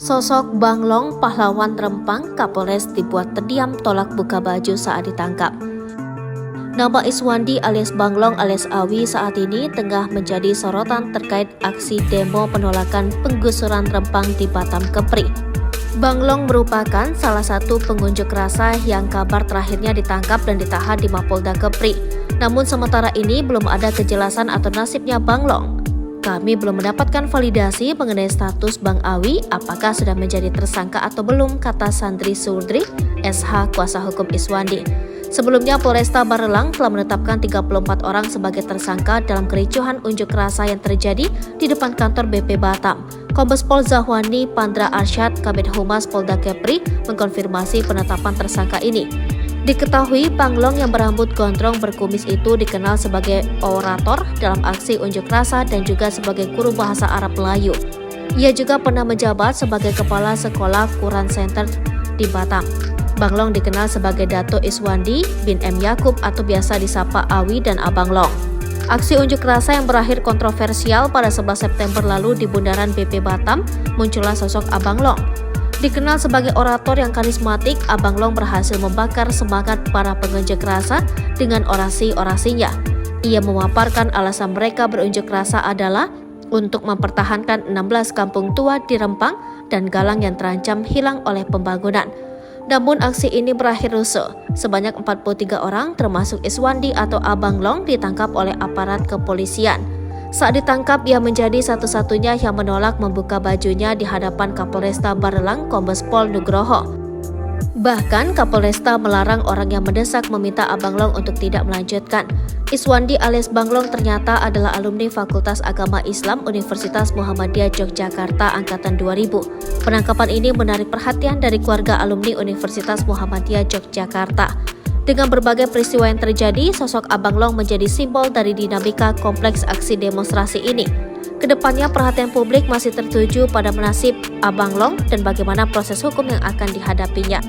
Sosok Bang Long, pahlawan Rempang, Kapolres dibuat terdiam tolak buka baju saat ditangkap. Nama Iswandi alias Bang Long alias Awi saat ini tengah menjadi sorotan terkait aksi demo penolakan penggusuran Rempang di Batam Kepri. Bang Long merupakan salah satu pengunjuk rasa yang kabar terakhirnya ditangkap dan ditahan di Mapolda Kepri. Namun sementara ini belum ada kejelasan atau nasibnya Bang Long. Kami belum mendapatkan validasi mengenai status Bang Awi apakah sudah menjadi tersangka atau belum, kata Sandri Surdri, SH kuasa hukum Iswandi. Sebelumnya Polresta Barelang telah menetapkan 34 orang sebagai tersangka dalam kericuhan unjuk rasa yang terjadi di depan kantor BP Batam. Kombes Pol Zahwani Pandra Arsyad, Kabid Humas Polda Kepri, mengkonfirmasi penetapan tersangka ini. Diketahui Bang Long yang berambut gondrong berkumis itu dikenal sebagai orator dalam aksi unjuk rasa dan juga sebagai guru bahasa Arab Melayu. Ia juga pernah menjabat sebagai kepala sekolah Quran Center di Batam. Bang Long dikenal sebagai Dato Iswandi bin M. Yakub atau biasa disapa Awi dan Abang Long. Aksi unjuk rasa yang berakhir kontroversial pada 11 September lalu di Bundaran BP Batam, muncullah sosok Abang Long. Dikenal sebagai orator yang karismatik, Abang Long berhasil membakar semangat para pengunjuk rasa dengan orasi-orasinya. Ia memaparkan alasan mereka berunjuk rasa adalah untuk mempertahankan 16 kampung tua di Rempang dan Galang yang terancam hilang oleh pembangunan. Namun aksi ini berakhir rusuh. Sebanyak 43 orang termasuk Iswandi atau Abang Long ditangkap oleh aparat kepolisian. Saat ditangkap, ia menjadi satu-satunya yang menolak membuka bajunya di hadapan Kapolresta Barelang, Kombes Pol Nugroho. Bahkan Kapolresta melarang orang yang mendesak meminta Abang Long untuk tidak melanjutkan. Iswandi alias Bang Long ternyata adalah alumni Fakultas Agama Islam Universitas Muhammadiyah Yogyakarta angkatan 2000. Penangkapan ini menarik perhatian dari keluarga alumni Universitas Muhammadiyah Yogyakarta. Dengan berbagai peristiwa yang terjadi, sosok Abang Long menjadi simbol dari dinamika kompleks aksi demonstrasi ini. Kedepannya perhatian publik masih tertuju pada nasib Abang Long dan bagaimana proses hukum yang akan dihadapinya.